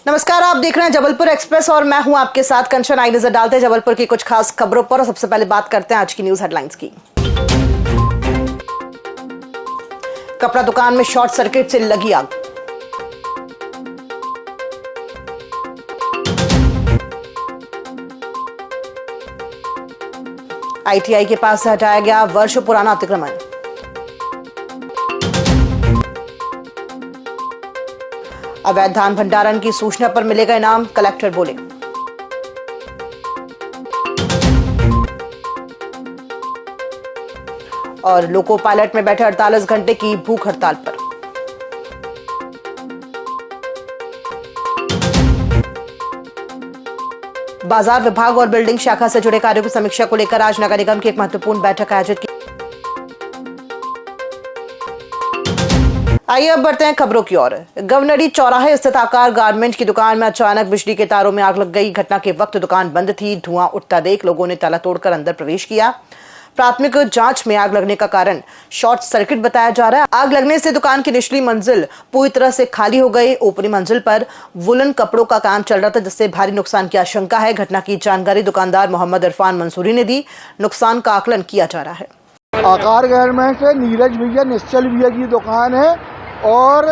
नमस्कार, आप देख रहे हैं जबलपुर एक्सप्रेस और मैं हूं आपके साथ कंचन। आई नजर डालते हैं जबलपुर की कुछ खास खबरों पर और सबसे पहले बात करते हैं आज की न्यूज हेडलाइंस की। कपड़ा दुकान में शॉर्ट सर्किट से लगी आग। आईटीआई के पास से हटाया गया वर्षों पुराना अतिक्रमण। अवैध धान भंडारण की सूचना पर मिलेगा इनाम, कलेक्टर बोले। और लोको पायलट में बैठे 48 घंटे की भूख हड़ताल पर। बाजार विभाग और बिल्डिंग शाखा से जुड़े कार्यों की समीक्षा को लेकर आज नगर निगम की एक महत्वपूर्ण बैठक आयोजित की। आइए अब बढ़ते हैं खबरों की ओर। गवर्नरी चौराहे स्थित आकार गारमेंट की दुकान में अचानक बिजली के तारों में आग लग गई। घटना के वक्त दुकान बंद थी। धुआं उठता देख लोगों ने ताला तोड़कर अंदर प्रवेश किया। प्राथमिक जांच में आग लगने का कारण शॉर्ट सर्किट बताया जा रहा है। आग लगने से दुकान की निचली मंजिल पूरी तरह से खाली हो गई। ऊपरी मंजिल पर वुलन कपड़ों का काम चल रहा था, जिससे भारी नुकसान की आशंका है। घटना की जानकारी दुकानदार मोहम्मद इरफान मंसूरी ने दी। नुकसान का आकलन किया जा रहा है। आकार गारमेंट से नीरज भैया निश्चल भैया की दुकान है और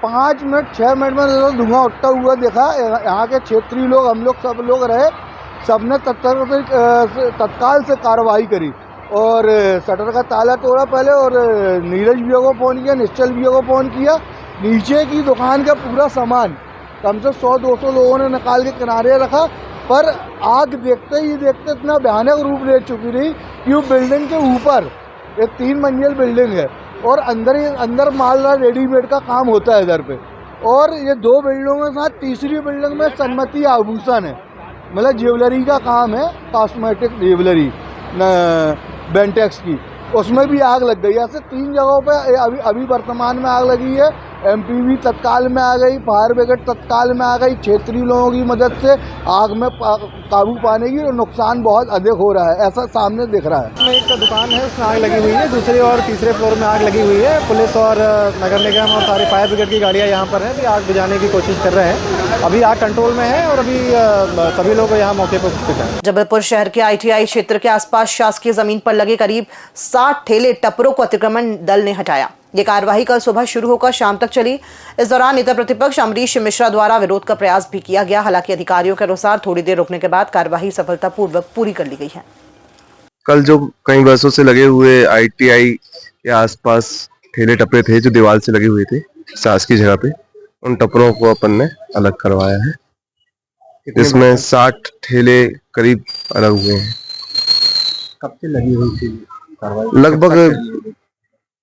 5 मिनट 6 मिनट में धुआं उठता हुआ देखा। यहाँ के क्षेत्रीय लोग, हम लोग सब लोग रहे, सबने तत्काल से कार्रवाई करी और शटर का ताला तोड़ा पहले और नीरज भैया को फ़ोन किया, निश्चल भैया को फ़ोन किया। नीचे की दुकान का पूरा सामान कम से 100-200 लोगों ने निकाल के किनारे रखा, पर आग देखते ही देखते इतना भयानक रूप ले चुकी रही कि वो बिल्डिंग के ऊपर, एक 3 मंजिल बिल्डिंग है और अंदर माल रेडीमेड का काम होता है इधर पे, और ये 2 बिल्डिंगों के साथ तीसरी बिल्डिंग में सन्मति आभूषण है, मतलब ज्वेलरी का काम है, कॉस्मेटिक ज्वेलरी बेंटेक्स की, उसमें भी आग लग गई। ऐसे 3 जगहों पे अभी वर्तमान में आग लगी है। एमपीवी तत्काल में आ गई, फायर ब्रिगेड तत्काल में आ गई। क्षेत्रीय लोगों की मदद से आग में काबू पाने की, और नुकसान बहुत अधिक हो रहा है, ऐसा सामने दिख रहा है। इसमें एक दुकान है, उसमें आग लगी हुई है। दूसरे और तीसरे फ्लोर में आग लगी हुई है। पुलिस और नगर निगम और सारे फायर ब्रिगेड की गाड़ियाँ यहाँ पर हैं, अभी आग बुझाने की कोशिश कर रहे हैं। अभी आग कंट्रोल में है और अभी सभी लोग यहाँ मौके पर उपस्थित हैं। जबलपुर शहर के आईटीआई क्षेत्र के आसपास शासकीय जमीन पर लगे करीब 60 ठेले टप्परों को अतिक्रमण दल ने हटाया। ये कार्यवाही कल सुबह शुरू होकर शाम तक चली। इस दौरान नेता प्रतिपक्ष अमरीश मिश्रा द्वारा विरोध का प्रयास भी किया गया। हालांकि अधिकारियों के अनुसार थोड़ी देर रुकने के बाद कार्यवाही सफलतापूर्वक पूरी कर ली गई है। कल जो कई वर्षों से लगे हुए आईटीआई के आसपास ठेले टपरे थे जो दीवार से लगे हुए थे शासकीय जगह पे, उन टपरों को अपन ने अलग करवाया है। इसमें 60 ठेले करीब अलग हुए हैं। कब से लगी हुई थी कार्रवाई? लगभग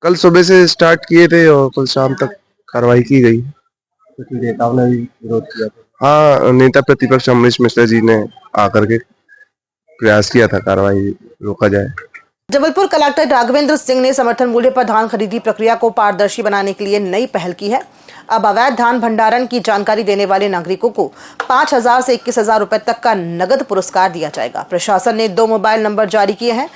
कल सुबह से स्टार्ट किए थे और कल शाम तक कार्रवाई की गई। कुछ नेताओं ने भी विरोध किया था। हाँ, नेता प्रतिपक्ष अमरीश मिश्रा जी ने आकर के प्रयास किया था कार्रवाई रोका जाए। जबलपुर कलेक्टर राघवेंद्र सिंह ने समर्थन मूल्य पर धान खरीदी प्रक्रिया को पारदर्शी बनाने के लिए नई पहल की है। अब अवैध धान भंडारण की जानकारी देने वाले नागरिकों को 5,000 से 21,000 रुपए तक का नगद पुरस्कार दिया जाएगा। प्रशासन ने 2 मोबाइल नंबर जारी किए हैं,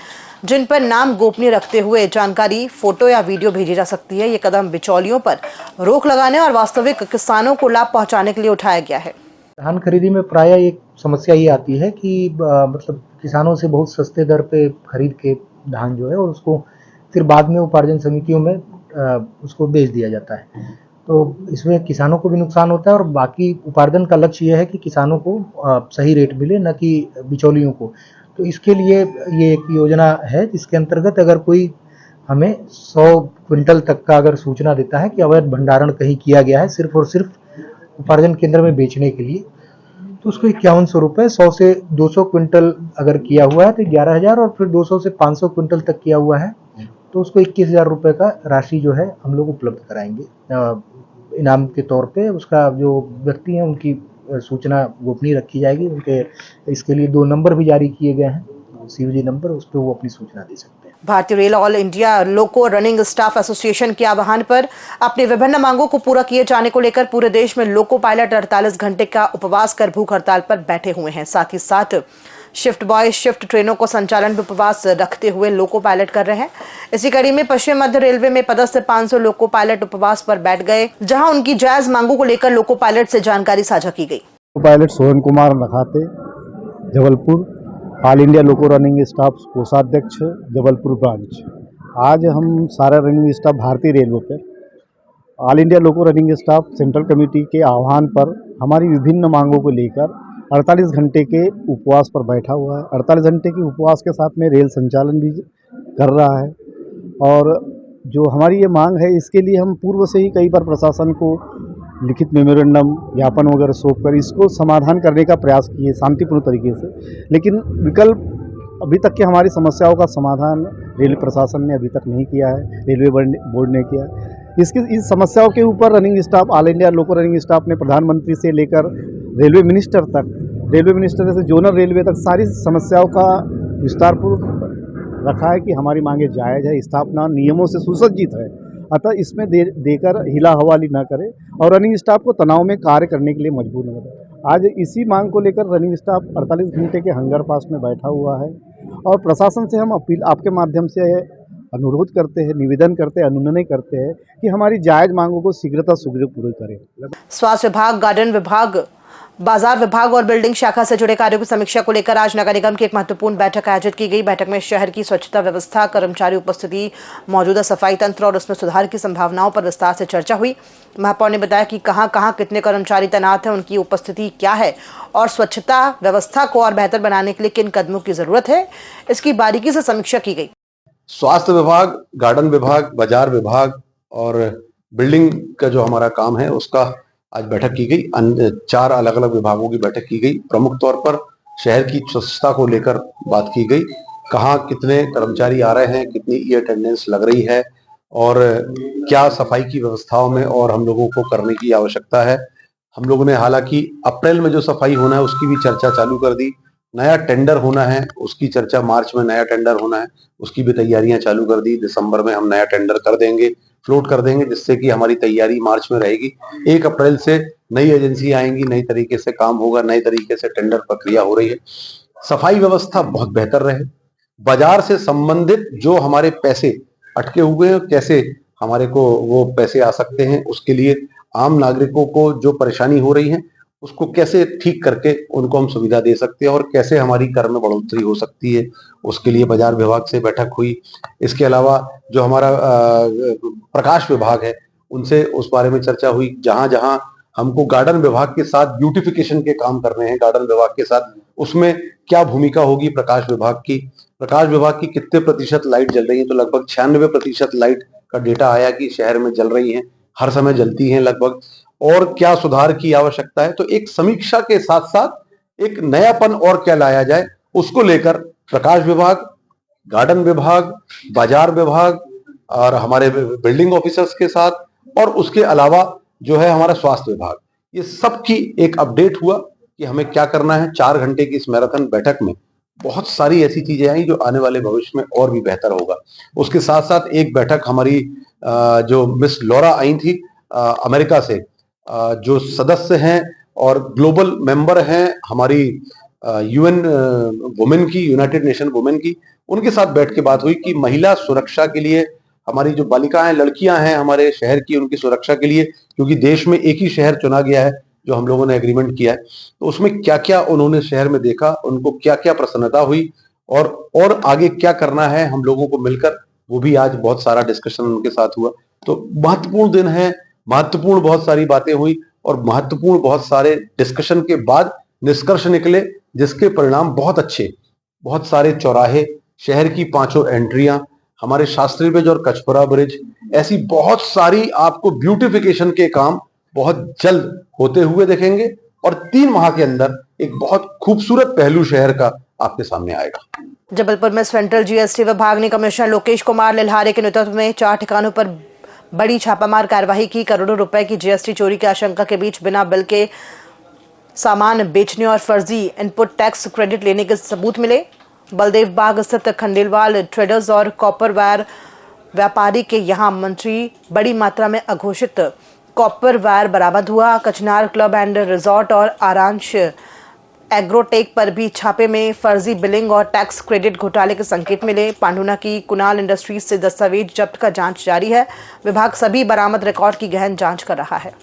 जिन पर नाम गोपनीय रखते हुए जानकारी, फोटो या वीडियो भेजी जा सकती है। ये कदम बिचौलियों पर रोक लगाने और वास्तविक किसानों को लाभ पहुंचाने के लिए उठाया गया है। धान खरीदी में प्रायः एक समस्या ये आती है कि मतलब किसानों से बहुत सस्ते दर पे खरीद के धान जो है और उसको फिर बाद में उपार्जन समितियों में उसको बेच दिया जाता है। तो इसमें किसानों को भी नुकसान होता है और बाकी उपार्जन का लक्ष्य यह है कि किसानों को सही रेट मिले, न कि बिचौलियों को। तो इसके लिए ये एक योजना है जिसके अंतर्गत अगर कोई हमें 100 क्विंटल तक का अगर सूचना देता है कि अवैध भंडारण कहीं किया गया है सिर्फ और सिर्फ उपार्जन केंद्र में बेचने के लिए, तो उसको 5100 रुपये, 100 से 200 क्विंटल अगर किया हुआ है तो 11,000, और फिर 200 से 500 क्विंटल तक किया हुआ है तो उसको 21,000 रुपये का राशि जो है हम लोग उपलब्ध कराएंगे इनाम के तौर पे। उसका जो व्यक्ति हैं उनकी सूचना गोपनीय रखी जाएगी। उनके इसके लिए 2 नंबर भी जारी किए गए हैं, सीयूजी नंबर, उस पर वो अपनी सूचना दे सकते हैं। भारतीय rail all India loco running staff association के आह्वान पर अपनी विभिन्न मांगों को पूरा किए जाने को लेकर पूरे देश में लोको पायलट 48 घंटे का उपवास कर भूख हड़ताल पर बैठे हुए हैं। साथ ही साथ शिफ्ट बॉय शिफ्ट ट्रेनों को संचालन में उपवास रखते हुए लोको पायलट कर रहे हैं। इसी कड़ी में पश्चिम मध्य रेलवे में पदस्थ 500 लोको पायलट उपवास पर बैठ गए, जहां उनकी जायज मांगों को लेकर लोको पायलट से जानकारी साझा की गई। Pilot Sohan Kumar Nakhate, Jabalpur, all India loco running staff कोषाध्यक्ष जबलपुर ब्रांच। आज हम सारा रनिंग स्टाफ भारतीय रेलवे पर all India loco running staff central committee के आह्वान पर हमारी विभिन्न मांगों को लेकर 48 घंटे के उपवास पर बैठा हुआ है। 48 घंटे के उपवास के साथ में रेल संचालन भी कर रहा है और जो हमारी ये मांग है इसके लिए हम पूर्व से ही कई बार प्रशासन को लिखित मेमोरेंडम ज्ञापन वगैरह सौंप कर इसको समाधान करने का प्रयास किए शांतिपूर्ण तरीके से, लेकिन विकल्प अभी तक की हमारी समस्याओं का समाधान रेलवे प्रशासन ने अभी तक नहीं किया है, रेलवे बोर्ड ने किया है। इस समस्याओं के ऊपर running staff, all India loco running staff ने प्रधानमंत्री से लेकर रेलवे मिनिस्टर तक, रेलवे मिनिस्टर से जोनल रेलवे तक सारी समस्याओं का विस्तारपूर्वक रखा है कि हमारी मांगे जायज़ है, स्थापना नियमों से सुसज्जित है, अतः इसमें देकर हिला हवाली न करे और रनिंग स्टाफ को तनाव में कार्य करने के लिए मजबूर न करे। आज इसी मांग को लेकर रनिंग स्टाफ 48 घंटे के हंगर पास में बैठा हुआ है और प्रशासन से हम अपील आपके माध्यम से अनुरोध करते हैं, निवेदन करते हैं, अनुनय करते हैं कि हमारी जायज मांगों को शीघ्रता पूरी करें। स्वास्थ्य विभाग, गार्डन विभाग, बाजार विभाग और बिल्डिंग शाखा से जुड़े कार्यों की समीक्षा को लेकर आज नगर निगम की एक महत्वपूर्ण बैठक आयोजित की गई। बैठक में शहर की स्वच्छता व्यवस्था, कर्मचारी उपस्थिति, मौजूदा सफाई तंत्र और उसमें सुधार की संभावनाओं पर विस्तार से चर्चा हुई। महापौर ने बताया कि कहां कितने कर्मचारी तैनात हैं, उनकी उपस्थिति क्या है और स्वच्छता व्यवस्था को और बेहतर बनाने के लिए किन कदमों की जरूरत है, इसकी बारीकी से समीक्षा की गई। स्वास्थ्य विभाग, गार्डन विभाग, बाजार विभाग और बिल्डिंग का जो हमारा काम है उसका आज बैठक की गई। 4 अलग अलग विभागों की बैठक की गई। प्रमुख तौर पर शहर की स्वच्छता को लेकर बात की गई, कहाँ कितने कर्मचारी आ रहे हैं, कितनी ई अटेंडेंस लग रही है और क्या सफाई की व्यवस्थाओं में और हम लोगों को करने की आवश्यकता है। हम लोगों ने हालांकि अप्रैल में जो सफाई होना है उसकी भी चर्चा चालू कर दी। नया टेंडर होना है उसकी चर्चा, मार्च में नया टेंडर होना है उसकी भी तैयारियां चालू कर दी। दिसंबर में हम नया टेंडर कर देंगे, फ्लोट कर देंगे, जिससे कि हमारी तैयारी मार्च में रहेगी। 1 अप्रैल से नई एजेंसी आएंगी, नई तरीके से काम होगा, नई तरीके से टेंडर प्रक्रिया हो रही है। सफाई व्यवस्था बहुत बेहतर रहे। बाजार से संबंधित जो हमारे पैसे अटके हुए हैं, कैसे हमारे को वो पैसे आ सकते हैं, उसके लिए आम नागरिकों को जो परेशानी हो रही है उसको कैसे ठीक करके उनको हम सुविधा दे सकते हैं और कैसे हमारी कर में बढ़ोतरी हो सकती है, उसके लिए बाजार विभाग से बैठक हुई। इसके अलावा जो हमारा प्रकाश विभाग है उनसे उस बारे में चर्चा हुई। जहां जहां हमको गार्डन विभाग के साथ ब्यूटिफिकेशन के काम करने हैं, गार्डन विभाग के साथ, उसमें क्या भूमिका होगी प्रकाश विभाग की, प्रकाश विभाग की कितने प्रतिशत लाइट जल रही है, तो लगभग 96% लाइट का डेटा आया कि शहर में जल रही है, हर समय जलती हैं लगभग, और क्या सुधार की आवश्यकता है। तो एक समीक्षा के साथ साथ एक नयापन और क्या लाया जाए उसको लेकर प्रकाश विभाग, गार्डन विभाग, बाजार विभाग और हमारे बिल्डिंग ऑफिसर्स के साथ और उसके अलावा जो है हमारा स्वास्थ्य विभाग, ये सब की एक अपडेट हुआ कि हमें क्या करना है। 4 घंटे की इस मैराथन बैठक में बहुत सारी ऐसी चीजें आई जो आने वाले भविष्य में और भी बेहतर होगा। उसके साथ साथ एक बैठक हमारी जो मिस लॉरा आई थी अमेरिका से, जो सदस्य हैं और ग्लोबल मेंबर हैं हमारी यूएन वुमेन की, यूनाइटेड नेशन वुमेन की, उनके साथ बैठ के बात हुई कि महिला सुरक्षा के लिए हमारी जो बालिकाएं, लड़कियां हैं हमारे शहर की, उनकी सुरक्षा के लिए, क्योंकि देश में एक ही शहर चुना गया है जो हम लोगों ने एग्रीमेंट किया है, तो उसमें क्या क्या उन्होंने शहर में देखा, उनको क्या क्या प्रसन्नता हुई और आगे क्या करना है हम लोगों को मिलकर, वो भी आज बहुत सारा डिस्कशन उनके साथ हुआ। तो महत्वपूर्ण दिन है, महत्वपूर्ण बहुत सारी बातें हुई और महत्वपूर्ण बहुत सारे डिस्कशन के बाद निष्कर्ष निकले जिसके परिणाम बहुत अच्छे। बहुत सारे चौराहे, शहर की 5 एंट्रियां, हमारे शास्त्री ब्रिज और कचपुरा ब्रिज, ऐसी बहुत सारी आपको ब्यूटिफिकेशन के काम बहुत जल्द होते हुए देखेंगे और 3 माह के अंदर एक बहुत खूबसूरत पहलू शहर का आपके सामने आएगा। जबलपुर में सेंट्रल जीएसटी विभाग ने कमिश्नर लोकेश कुमार लिल्हारे के नेतृत्व में 4 ठिकानों पर बड़ी छापामार कार्रवाई की। करोड़ों रुपए की जीएसटी चोरी की आशंका के बीच बिना बिल के सामान बेचने और फर्जी इनपुट टैक्स क्रेडिट लेने के सबूत मिले। बलदेव बाग स्थित खंडेलवाल ट्रेडर्स और कॉपर वायर व्यापारी के यहां मंत्री बड़ी मात्रा में अघोषित कॉपर वायर बरामद हुआ। कचनार क्लब एंड रिजॉर्ट और आरांश एग्रोटेक पर भी छापे में फर्जी बिलिंग और टैक्स क्रेडिट घोटाले के संकेत मिले। पांडुना की कुणाल इंडस्ट्रीज से दस्तावेज जब्त का जांच जारी है। विभाग सभी बरामद रिकॉर्ड की गहन जांच कर रहा है।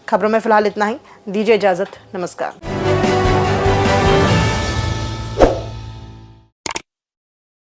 खबरों में फिलहाल इतना ही। दीजिए इजाजत। नमस्कार।